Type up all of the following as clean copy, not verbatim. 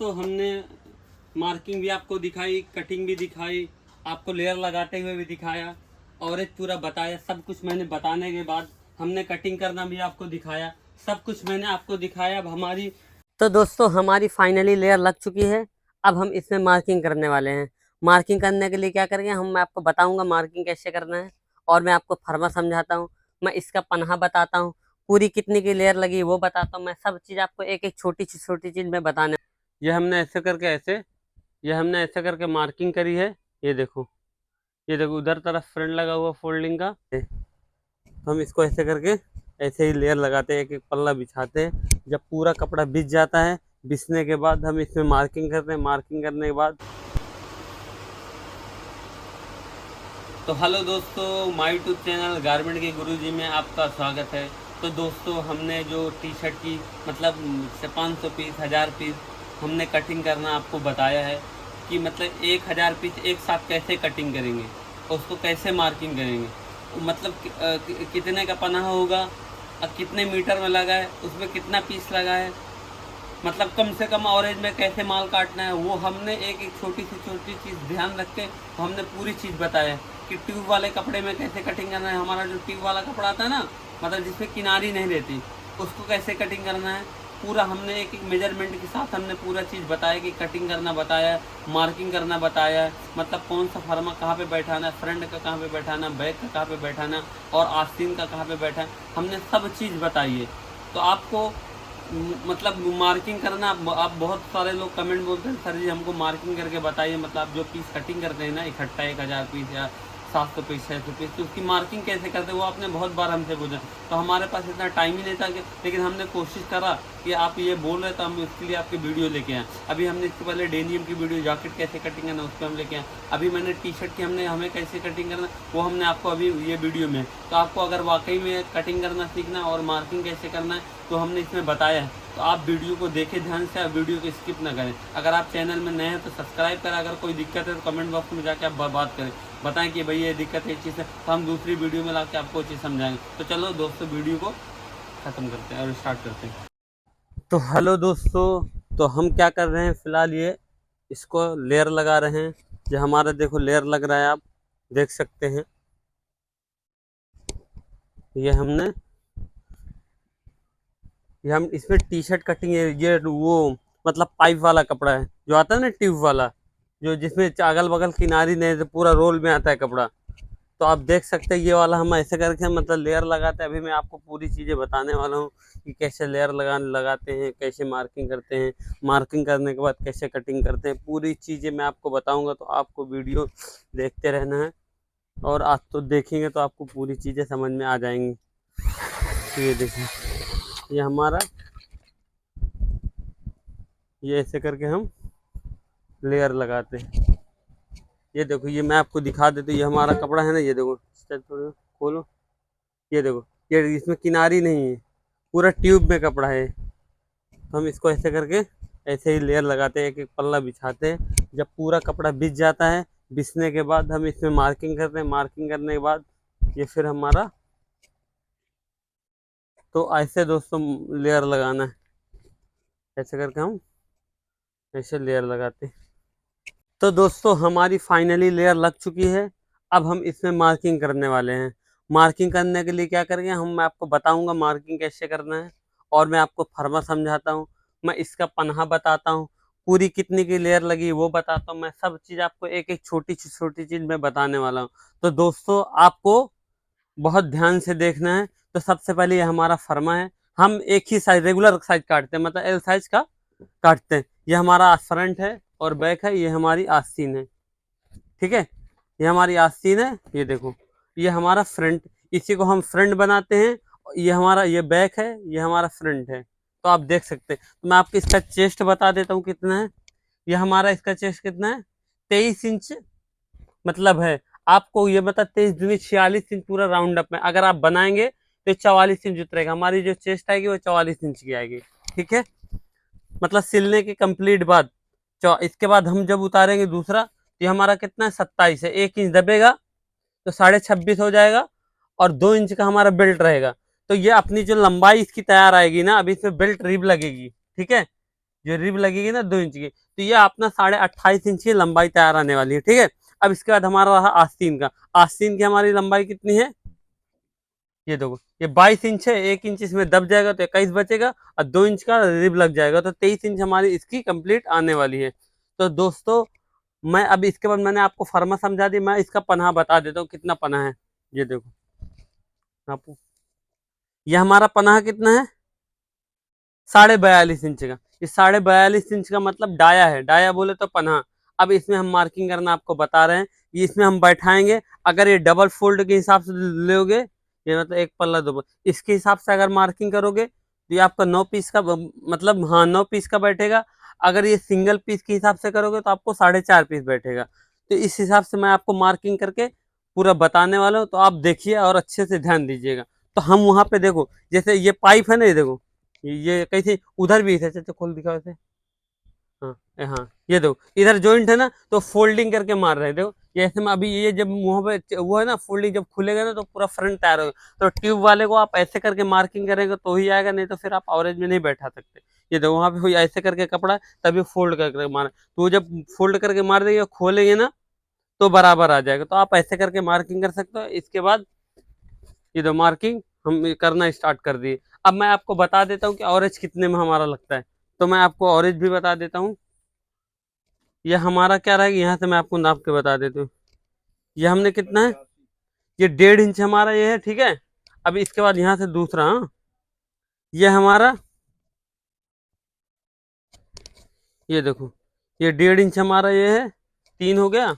दोस्तों हमने मार्किंग भी आपको दिखाई, कटिंग भी दिखाई, आपको लेयर लगाते हुए भी दिखाया और एक पूरा बताया। सब कुछ मैंने बताने के बाद हमने कटिंग करना भी आपको दिखाया, सब कुछ मैंने आपको दिखाया। अब हमारी तो दोस्तों हमारी फाइनली लेयर लग चुकी है। अब हम इसमें मार्किंग करने वाले हैं। मार्किंग करने के लिए क्या करेंगे, मैं आपको बताऊंगा मार्किंग कैसे करना है और मैं आपको फर्मा समझाता हूँ। मैं इसका पन्हा बताता हूँ, पूरी कितनी की लेयर लगी वो बताता हूँ। मैं सब चीज़ आपको एक एक छोटी चीज़ में बताने। ये हमने ऐसे करके ये हमने ऐसे करके मार्किंग करी है। ये देखो उधर तरफ फ्रेंड लगा हुआ फोल्डिंग का। तो हम इसको ऐसे करके ऐसे ही लेयर लगाते हैं, एक एक पल्ला बिछाते हैं। जब पूरा कपड़ा बिछ जाता है, बिछने के बाद हम इसमें मार्किंग करते हैं। मार्किंग करने के बाद तो हेलो दोस्तों, माय यूट्यूब चैनल गारमेंट के गुरुजी में आपका स्वागत है। तो दोस्तों हमने जो टी शर्ट की मतलब 500 पीस 1000 पीस हमने कटिंग करना आपको बताया है कि मतलब 1000 पीस एक साथ कैसे कटिंग करेंगे और उसको कैसे मार्किंग करेंगे, मतलब कितने का पनाह होगा, कितने मीटर में लगा है, उसमें कितना पीस लगा है, मतलब कम से कम ऑरेंज में कैसे माल काटना है, वो हमने एक एक छोटी चीज़ ध्यान रख के हमने पूरी चीज़ बताया कि ट्यूब वाले कपड़े में कैसे कटिंग करना है। हमारा जो ट्यूब वाला कपड़ा आता है ना, मतलब जिसमें किनारी नहीं रहती, उसको कैसे कटिंग करना है, पूरा हमने एक एक मेजरमेंट के साथ हमने पूरा चीज़ बताया कि कटिंग करना बताया, मार्किंग करना बताया, मतलब कौन सा फर्मा कहाँ पे बैठाना है, फ्रंट का कहाँ पे बैठाना, बैक का कहाँ पे बैठाना और आस्तीन का कहाँ पे बैठा है, हमने सब चीज़ बताई है। तो आपको मतलब मार्किंग करना, आप बहुत सारे लोग कमेंट बोलते हैं सर जी हमको मार्किंग करके बताइए, मतलब जो पीस कटिंग करते हैं ना इकट्ठा 1000 पीस या 700 पीस 600 पीस, तो उसकी मार्किंग कैसे करते हैं वो आपने बहुत बार हमसे पूछा। तो हमारे पास इतना टाइम ही नहीं था कि, लेकिन हमने कोशिश करा कि आप ये बोल रहे तो हम इसके लिए आपकी वीडियो लेके आए। अभी हमने इसके पहले डेनियम की वीडियो जैकेट कैसे कटिंग करना उस पर हम लेके आए। अभी मैंने टी शर्ट की हमें कैसे कटिंग करना वो हमने आपको अभी ये वीडियो में। तो आपको अगर वाकई में कटिंग करना सीखना और मार्किंग कैसे करना है तो हमने इसमें बताया है। तो आप वीडियो को देखें ध्यान से, आप वीडियो को स्किप ना करें। अगर आप चैनल में नए हैं तो सब्सक्राइब करें। अगर कोई दिक्कत है तो कमेंट बॉक्स में जाके आप बात करें, बताएं कि भाई ये दिक्कत है, चीज़ है, तो हम दूसरी वीडियो में ला के आपको चीज़ समझाएंगे। तो चलो दोस्तों वीडियो को ख़त्म करते हैं और स्टार्ट करते हैं। तो हेलो दोस्तों, तो हम क्या कर रहे हैं फ़िलहाल, ये इसको लेयर लगा रहे हैं। जो हमारा देखो लेयर लग रहा है, आप देख सकते हैं। ये हम इसमें टी शर्ट कटिंग है। ये वो मतलब पाइप वाला कपड़ा है जो आता है ना ट्यूब वाला, जो जिसमें अगल बगल किनारी नहीं तो पूरा रोल में आता है कपड़ा। तो आप देख सकते हैं ये वाला हम ऐसे करके मतलब लेयर लगाते हैं। अभी मैं आपको पूरी चीज़ें बताने वाला हूँ कि कैसे लेयर लगाते हैं, कैसे मार्किंग करते हैं, मार्किंग करने के बाद कैसे कटिंग करते हैं, पूरी चीज़ें मैं आपको बताऊँगा। तो आपको वीडियो देखते रहना है और आज तो देखेंगे तो आपको पूरी चीज़ें समझ में आ जाएंगी। तो ये देखिए, ये हमारा ये ऐसे करके हम लेयर लगाते हैं। ये देखो, ये मैं आपको दिखा देता हूँ। ये हमारा कपड़ा है ना, ये देखो थोड़ा खोलो, ये देखो, ये इसमें किनारी नहीं है, पूरा ट्यूब में कपड़ा है। तो हम इसको ऐसे करके ऐसे ही लेयर लगाते हैं, एक एक पल्ला बिछाते हैं। जब पूरा कपड़ा बिछ जाता है, बिछने के बाद हम इसमें मार्किंग करते हैं। मार्किंग करने के बाद ये फिर हमारा, तो ऐसे दोस्तों लेयर लगाना है। ऐसे करके हम ऐसे लेयर लगाते हैं। तो दोस्तों हमारी फाइनली लेयर लग चुकी है। अब हम इसमें मार्किंग करने वाले हैं। मार्किंग करने के लिए क्या करेंगे, मैं आपको बताऊंगा मार्किंग कैसे करना है और मैं आपको फर्मा समझाता हूँ। मैं इसका पन्हा बताता हूँ, पूरी कितनी की लेयर लगी वो बताता हूँ। मैं सब चीज़ आपको एक एक छोटी चीज़ में बताने वाला हूँ। तो दोस्तों आपको बहुत ध्यान से देखना है। तो सबसे पहले ये हमारा फर्मा है। हम एक ही साइज रेगुलर साइज काटते हैं, मतलब एल साइज का काटते हैं। ये हमारा फ्रंट है और बैक है, ये हमारी आस्तीन है। ठीक है, ये हमारी आस्तीन है। ये देखो, ये हमारा फ्रंट, इसी को हम फ्रंट बनाते हैं। ये हमारा ये बैक है, ये हमारा फ्रंट है। तो आप देख सकते हैं। तो मैं आपको इसका चेस्ट बता देता हूँ कितना है। ये हमारा इसका चेस्ट कितना है, 23 इंच मतलब है। आपको ये बता 23 दूनी 46 इंच पूरा राउंड अप में अगर आप बनाएंगे तो 44 इंच उतरेगा। हमारी जो चेस्ट आएगी वो 44 इंच की आएगी। ठीक है, मतलब सिलने के कंप्लीट बाद इसके बाद हम जब उतारेंगे दूसरा, तो ये हमारा कितना है 27 है। 1 इंच दबेगा तो 26.5 हो जाएगा और 2 इंच का हमारा बेल्ट रहेगा। तो ये अपनी जो लंबाई इसकी तैयार आएगी ना, अभी इसमें बेल्ट रिब लगेगी। ठीक है, जो रिब लगेगी ना 2 इंच की, तो ये अपना 28.5 इंच की लंबाई तैयार आने वाली है। ठीक है, अब इसके बाद हमारा रहा आस्तीन का। आस्तीन की हमारी लंबाई कितनी है, ये देखो, ये 22 इंच है, 1 इंच इसमें दब जाएगा तो 21 बचेगा, और 2 इंच का रिब लग जाएगा तो 23 इंच हमारी इसकी कंप्लीट आने वाली है। तो दोस्तों, मैं अब इसके बाद मैंने आपको फर्मा समझा दी, मैं इसका पन्हा बता देता हूँ कितना पन्हा है। ये देखो आपको, ये हमारा पन्हा कितना है, 42.5 इंच का। ये 42.5 इंच का मतलब डाया है, डाया बोले तो पन्हा। अब इसमें हम मार्किंग करना आपको बता रहे हैं, ये इसमें हम बैठाएंगे। अगर ये डबल फोल्ड के हिसाब से लोगे, ये मतलब एक पल्ला दो इसके हिसाब से अगर मार्किंग करोगे तो ये आपका 9 पीस का मतलब, हाँ, 9 पीस का बैठेगा। अगर ये सिंगल पीस के हिसाब से करोगे तो आपको 4.5 पीस बैठेगा। तो इस हिसाब से मैं आपको मार्किंग करके पूरा बताने वाला हूँ, तो आप देखिए और अच्छे से ध्यान दीजिएगा। तो हम वहां पे देखो, जैसे ये पाइप है ना, ये देखो, ये कैसे उधर भी है, चाचा खोल दिखाओ ऐसे। हाँ, हाँ, ये देखो इधर जॉइंट है ना, तो फोल्डिंग करके मार रहे हैं, देखो ये ऐसे में। अभी ये जब मुंह पे वो है ना, फोल्डिंग जब खुलेगा ना तो पूरा फ्रंट तैयार होगा। तो ट्यूब वाले को आप ऐसे करके मार्किंग करेंगे तो ही आएगा, नहीं तो फिर आप एवरेज में नहीं बैठा सकते। ये देखो वहां पे कोई ऐसे करके कपड़ा है, तभी फोल्ड करके मार, तो वो जब फोल्ड करके मार देंगे, खोलेंगे ना, तो बराबर आ जाएगा। तो आप ऐसे करके मार्किंग कर सकते हो। इसके बाद ये दो मार्किंग हम करना स्टार्ट कर दिए। अब मैं आपको बता देता हूँ कि ऑरेंज कितने में हमारा लगता है। तो मैं आपको ऑरेंज भी बता देता हूँ। ये हमारा क्या रहेगा, यहाँ से मैं आपको नाप के बता देता हूँ। ये हमने कितना है, ये 1.5 इंच हमारा ये है। ठीक है, अब इसके बाद यहाँ से दूसरा, हाँ, ये हमारा, ये देखो, ये 1.5 इंच हमारा ये है, 3 हो गया।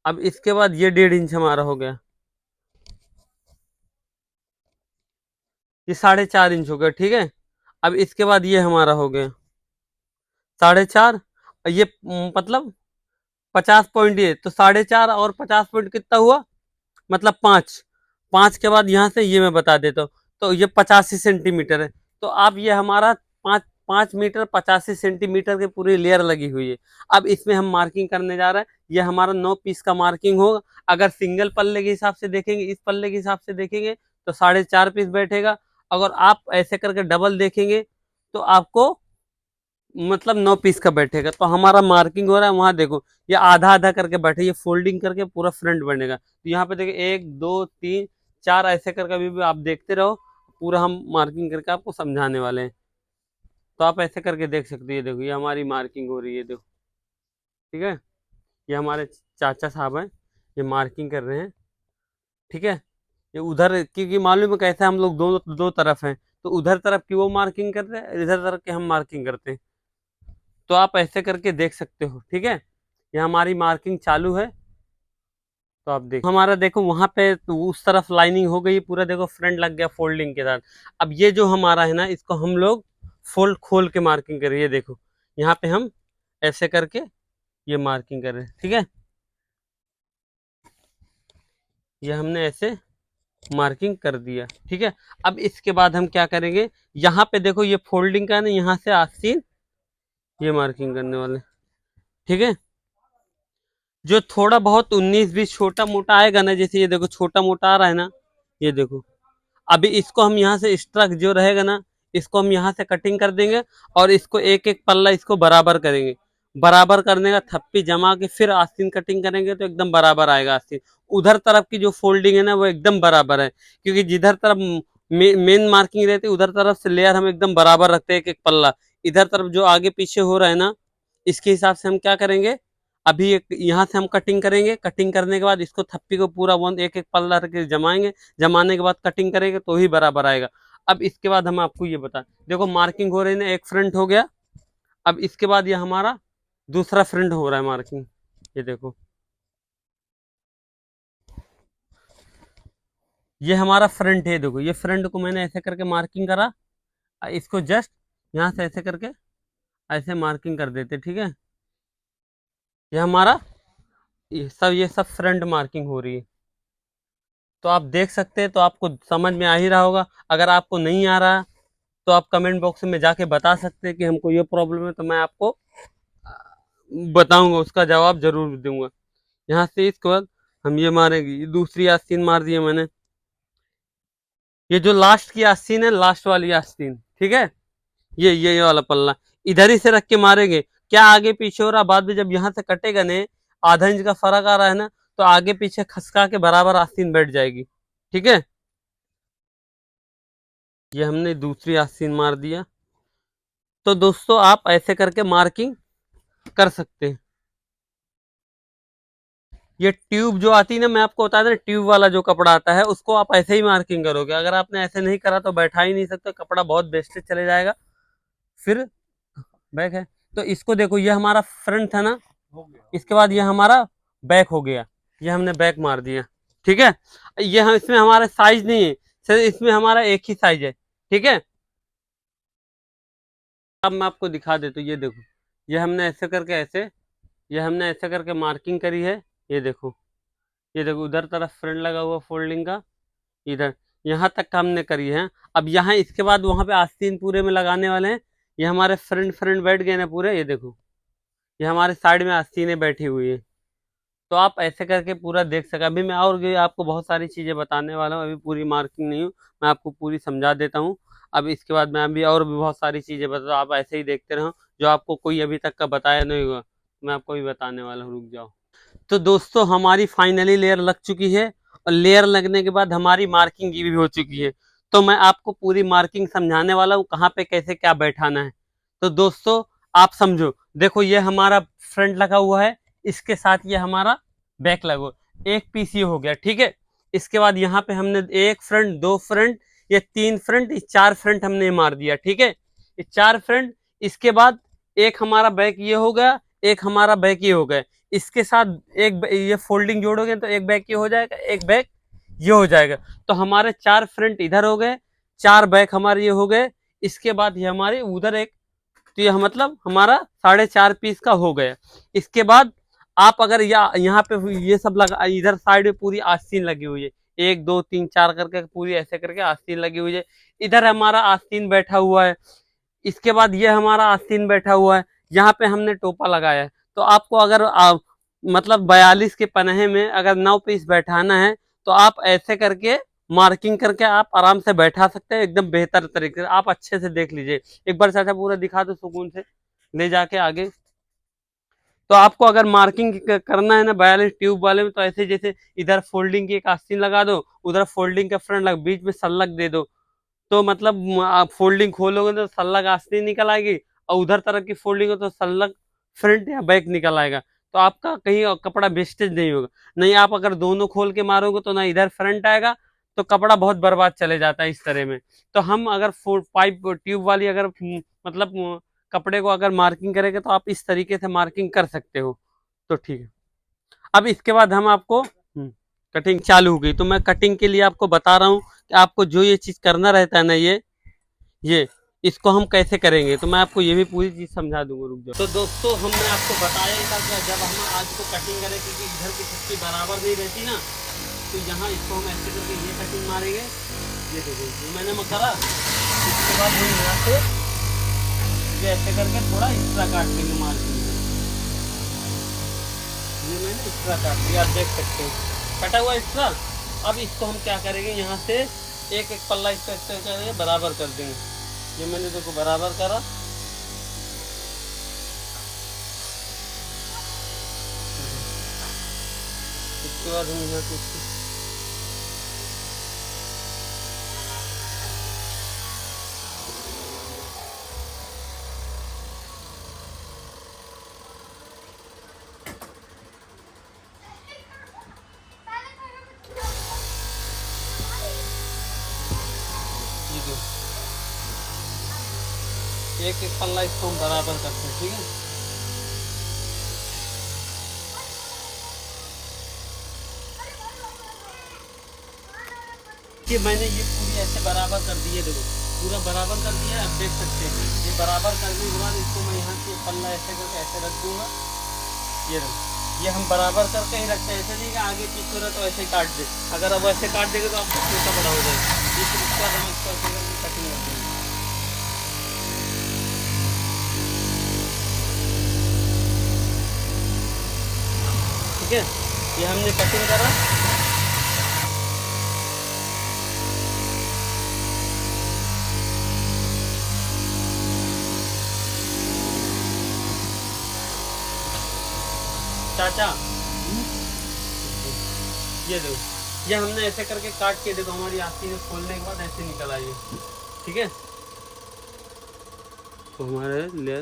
अब इसके बाद ये 1.5 इंच हमारा हो गया, ये 4.5 इंच हो गया। ठीक है, अब इसके बाद ये हमारा हो गया 4.5। ये मतलब 50 पॉइंट, ये तो 4.5 और 50 पॉइंट कितना हुआ, मतलब 5। 5 के बाद यहाँ से ये मैं बता देता हूँ, तो ये 85 सेंटीमीटर है। तो अब ये हमारा 5 5 मीटर 85 सेंटीमीटर की पूरी लेयर लगी हुई है। अब इसमें हम मार्किंग करने जा रहे हैं। ये हमारा 9 पीस का मार्किंग होगा। अगर सिंगल पल्ले के हिसाब से देखेंगे, इस पल्ले के हिसाब से देखेंगे, तो 4.5 पीस बैठेगा। अगर आप ऐसे करके डबल देखेंगे तो आपको मतलब 9 पीस का बैठेगा। तो हमारा मार्किंग हो रहा है, वहां देखो, ये आधा आधा करके बैठे, ये फोल्डिंग करके पूरा फ्रंट बनेगा। तो यहाँ पे देखिए 1 2 3 4 ऐसे करके भी आप देखते रहो, पूरा हम मार्किंग करके आपको समझाने वाले हैं। तो आप ऐसे करके देख सकते हो, ये देखो, ये हमारी मार्किंग हो रही है, देखो। ठीक है, ये हमारे चाचा साहब हैं, ये मार्किंग कर रहे हैं। ठीक है, ये उधर, क्योंकि मालूम है कैसे हम लोग दो दो तरफ हैं, तो उधर तरफ की वो मार्किंग करते हैं, इधर तरफ की हम मार्किंग करते हैं। तो आप ऐसे करके देख सकते हो। ठीक है, ये हमारी मार्किंग चालू है। तो आप देखो, हमारा देखो वहां पे तो उस तरफ लाइनिंग हो गई पूरा, देखो फ्रंट लग गया फोल्डिंग के साथ। अब ये जो हमारा है ना, इसको हम लोग फोल्ड खोल के मार्किंग करें। ये देखो, यहाँ पे हम ऐसे करके ये मार्किंग कर रहे हैं। ठीक है, ये हमने ऐसे मार्किंग कर दिया। ठीक है, अब इसके बाद हम क्या करेंगे, यहाँ पे देखो ये फोल्डिंग का है ना, यहाँ से आस्तीन ये मार्किंग करने वाले। ठीक है, जो थोड़ा बहुत 19 20 छोटा मोटा आएगा ना, जैसे ये देखो छोटा मोटा आ रहा है ना, ये देखो, अभी इसको हम यहाँ से स्ट्रक जो रहेगा ना, इसको हम यहाँ से कटिंग कर देंगे, और इसको एक एक पल्ला इसको बराबर करेंगे। बराबर करने का थप्पी जमा के फिर आस्तीन कटिंग करेंगे तो एकदम बराबर आएगा आस्तीन। उधर तरफ की जो फोल्डिंग है ना, वो एकदम बराबर है, क्योंकि जिधर तरफ मेन मार्किंग रहती है, उधर तरफ से लेयर हम एकदम बराबर रखते हैं, एक एक पल्ला। इधर तरफ जो आगे पीछे हो रहा है ना, इसके हिसाब से हम क्या करेंगे, अभी एक यहाँ से हम कटिंग करेंगे। कटिंग करने के बाद इसको थप्पी को पूरा वन एक एक पल्ला रख के जमाएंगे। जमाने के बाद कटिंग करेंगे तो ही बराबर आएगा। अब इसके बाद हम आपको ये बता, देखो मार्किंग हो रही है ना, एक फ्रंट हो गया। अब इसके बाद ये हमारा दूसरा फ्रंट हो रहा है मार्किंग। ये देखो, ये हमारा फ्रंट है, देखो ये फ्रंट को मैंने ऐसे करके मार्किंग करा। इसको जस्ट यहाँ से ऐसे करके ऐसे मार्किंग कर देते। ठीक है, ये हमारा ये सब फ्रंट मार्किंग हो रही है। तो आप देख सकते हैं, तो आपको समझ में आ ही रहा होगा। अगर आपको नहीं आ रहा तो आप कमेंट बॉक्स में जाके बता सकते हैं कि हमको ये प्रॉब्लम है, तो मैं आपको बताऊंगा, उसका जवाब जरूर दूंगा। यहाँ से इसके बाद हम ये मारेंगे, ये दूसरी आस्तीन मार दी है मैंने। ये जो लास्ट की आस्तीन है, लास्ट वाली आस्तीन, ठीक है, ये वाला पल्ला, इधर ही से रख के मारेंगे, क्या आगे पीछे हो रहा, बाद में जब यहाँ से कटेगा ने, आधा इंच का फर्क आ रहा है ना, तो आगे पीछे खसका के बराबर आस्तीन बैठ जाएगी। ठीक है, ये हमने दूसरी आस्तीन मार दिया। तो दोस्तों आप ऐसे करके मार्किंग कर सकते हैं। ये ट्यूब जो आती है ना, मैं आपको बताया था, ट्यूब वाला जो कपड़ा आता है उसको आप ऐसे ही मार्किंग करोगे। अगर आपने ऐसे नहीं करा तो बैठा ही नहीं सकते, कपड़ा बहुत वेस्टेज चले जाएगा। फिर बैक है, तो इसको देखो, ये हमारा फ्रंट था ना, इसके बाद ये हमारा बैक हो गया, ये हमने बैक मार दिया। ठीक है, ये हम इसमें हमारा साइज नहीं है सर, इसमें हमारा एक ही साइज है। ठीक है, अब मैं आपको दिखा देता हूँ, ये देखो, ये हमने ऐसे करके ऐसे, ये हमने ऐसे करके मार्किंग करी है। ये देखो, ये देखो उधर तरफ फ्रंट लगा हुआ फोल्डिंग का, इधर यहाँ तक का हमने करी है। अब यहाँ इसके बाद वहां पे आस्तीन पूरे में लगाने वाले हैं। ये हमारे फ्रंट फ्रंट बैठ गए ना पूरे, ये देखो, ये हमारे साइड में आस्तीनें बैठी हुई है। तो आप ऐसे करके पूरा देख सके। अभी मैं और भी आपको बहुत सारी चीजें बताने वाला हूँ, अभी पूरी मार्किंग नहीं हूँ, मैं आपको पूरी समझा देता हूँ। अब इसके बाद मैं अभी और भी बहुत सारी चीजें बता, आप ऐसे ही देखते रहो, जो आपको कोई अभी तक का बताया नहीं होगा मैं आपको भी बताने वाला हूँ, रुक जाओ। तो दोस्तों हमारी फाइनली लेयर लग चुकी है, और लेयर लगने के बाद हमारी मार्किंग भी हो चुकी है। तो मैं आपको पूरी मार्किंग समझाने वाला हूँ, कहाँ पे कैसे क्या बैठाना है। तो दोस्तों आप समझो, देखो ये हमारा फ्रंट लगा हुआ है, इसके साथ ये हमारा बैक लगो, एक पीस ये हो गया। ठीक है, इसके बाद यहाँ पे हमने एक फ्रंट, दो फ्रंट, ये तीन फ्रंट, ये चार फ्रंट हमने मार दिया। ठीक है, ये चार फ्रंट, इसके बाद एक हमारा बैक ये हो गया, एक हमारा बैक ये हो गया। इसके साथ एक ये फोल्डिंग जोड़ोगे तो एक बैक ये हो जाएगा, एक बैक ये हो जाएगा। तो हमारे चार फ्रंट इधर हो गए, चार बैक हमारे ये हो गए। इसके बाद ये हमारे उधर एक, तो यह मतलब हमारा 4.5 पीस का हो गया। इसके बाद आप अगर यहाँ पे ये सब लगा, इधर साइड में पूरी आस्तीन लगी हुई है, एक दो तीन चार करके पूरी ऐसे करके आस्तीन लगी हुई है। इधर हमारा आस्तीन बैठा हुआ है, इसके बाद ये हमारा आस्तीन बैठा हुआ है, यहाँ पे हमने टोपा लगाया है। तो आपको अगर मतलब 42 के पनहे में अगर 9 पीस बैठाना है, तो आप ऐसे करके मार्किंग करके आप आराम से बैठा सकते हैं, एकदम बेहतर तरीके से। आप अच्छे से देख लीजिए एक बार, चाचा पूरा दिखा दो सुकून से ले जाके आगे। तो आपको अगर मार्किंग करना है ना 42 ट्यूब वाले में, तो ऐसे जैसे इधर फोल्डिंग की एक आस्तीन लगा दो, उधर फोल्डिंग का फ्रंट लग, बीच में सल्लक दे दो। तो मतलब आप फोल्डिंग खोलोगे तो सल्लक आस्तीन निकल आएगी, और उधर तरफ की फोल्डिंग हो तो सल्लक फ्रंट या बैक निकल आएगा। तो आपका कहीं कपड़ा वेस्टेज नहीं होगा। नहीं आप अगर दोनों खोल के मारोगे तो ना इधर फ्रंट आएगा, तो कपड़ा बहुत बर्बाद चले जाता है इस तरह में। तो हम अगर पाइप ट्यूब वाली अगर मतलब कपड़े को अगर मार्किंग करेंगे, तो आप इस तरीके से मार्किंग कर सकते हो। तो ठीक है, अब इसके बाद हम आपको कटिंग चालू हो गई, तो मैं कटिंग के लिए आपको बता रहा हूँ कि आपको जो ये चीज करना रहता है ना, ये इसको हम कैसे करेंगे, तो मैं आपको ये भी पूरी चीज समझा दूंगा, रुक जाओ। तो दोस्तों हमने आपको बताया ही था कि जब हम आज को कटिंग करें, क्योंकि इधर की छुट्टी बराबर नहीं रहती ना, तो यहाँ इसको हम ऐसे करके ये कटिंग मारेंगे। ये देखो ये मैंने करा, इसके बाद हम यहाँ से ये ऐसे करके थोड़ा एक्स्ट्रा काट लेंगे मार्जिन में। ये मैंने एक्स्ट्रा काट दिया, आप देख सकते हो कटा हुआ एक्स्ट्रा। अब इसको हम क्या करेंगे, यहाँ से एक एक पल्ला इसको ऐसे करेंगे, बराबर कर देंगे। ये मैंने देखो बराबर करा, इसके बाद हम यहाँ से एक एक पल्ला इसको हम बराबर करते हैं। ठीक है, कि मैंने ये पूरी ऐसे बराबर कर दी है, देखो पूरा बराबर कर दिया है, आप देख सकते हैं। ये बराबर करने के बाद इसको मैं यहाँ से पल्ला ऐसे करके ऐसे रख दूंगा। ये हम बराबर करके ही रखते हैं, ऐसे नहीं कि आगे पीछे रहे तो ऐसे काट दे। अगर अब ऐसे काट देंगे तो आपको छोटा बड़ा हो जाएगा। इसके बाद हम इसको ऐसे करके कटिंग कर देंगे। ठीक है, ये हमने कटिंग करा। चाचा ये देखो, ये हमने ऐसे करके काट के देखो, हमारी आस्तीन खोलने के बाद ऐसे निकल आई है, ठीक है। तो हमारे ले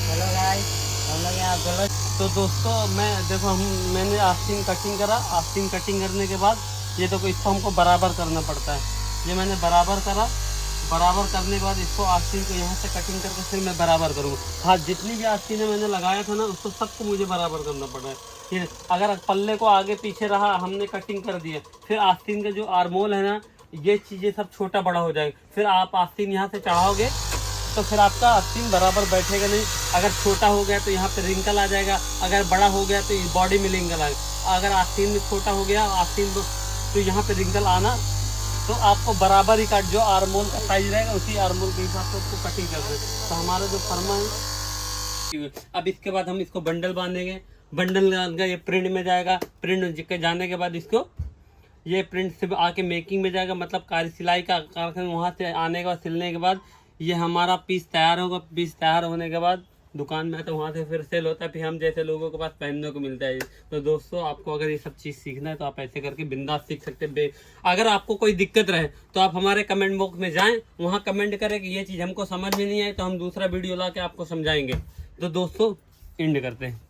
हेलो गाइस, हम लोग यहाँ गलत। तो दोस्तों मैंने आस्तीन कटिंग करा। आस्तीन कटिंग करने के बाद ये देखो, इसको हमको बराबर करना पड़ता है। ये मैंने बराबर करा। बराबर करने के बाद इसको आस्तीन को यहाँ से कटिंग करके फिर मैं बराबर करूँगा। हाँ, जितनी भी आस्तीनें मैंने लगाया था ना, उसको सबको मुझे बराबर करना पड़ा है। ये अगर पल्ले को आगे पीछे रहा, हमने कटिंग कर दिया, फिर आस्तीन का जो आर्मोल है ना, ये चीज़ें सब छोटा बड़ा हो जाएगा। फिर आप आस्तीन यहाँ से चढ़ाओगे तो फिर आपका आस्तीन बराबर बैठेगा नहीं। अगर छोटा हो गया तो यहाँ पे रिंकल आ जाएगा, अगर बड़ा हो गया तो बॉडी में रिंकल आएगा। अगर आस्तीन में छोटा हो गया आस्तीन तो यहाँ पे रिंकल आना, तो आपको बराबर ही काट, जो आर्मोल का साइज रहेगा उसी आर्मोल के हिसाब से उसको कटिंग कर दें। तो हमारा जो फर्मा है, अब इसके बाद हम इसको बंडल बांधेंगे। बंडल बांध ये प्रिंट में जाएगा। प्रिंट के जाने के बाद इसको ये प्रिंट से आके मेकिंग में जाएगा, मतलब सिलाई का कारखाना, वहाँ से आने के बाद सिलने के बाद ये हमारा पीस तैयार होगा। पीस तैयार होने के बाद दुकान में, तो वहाँ से फिर सेल होता है, फिर हम जैसे लोगों के पास पहनने को मिलता है। तो दोस्तों, आपको अगर ये सब चीज़ सीखना है तो आप ऐसे करके बिंदास सीख सकते हैं। अगर आपको कोई दिक्कत रहे तो आप हमारे कमेंट बॉक्स में जाएं, वहाँ कमेंट करें कि ये चीज़ हमको समझ में नहीं आई, तो हम दूसरा वीडियो ला के आपको समझाएंगे। तो दोस्तों, एंड करते हैं।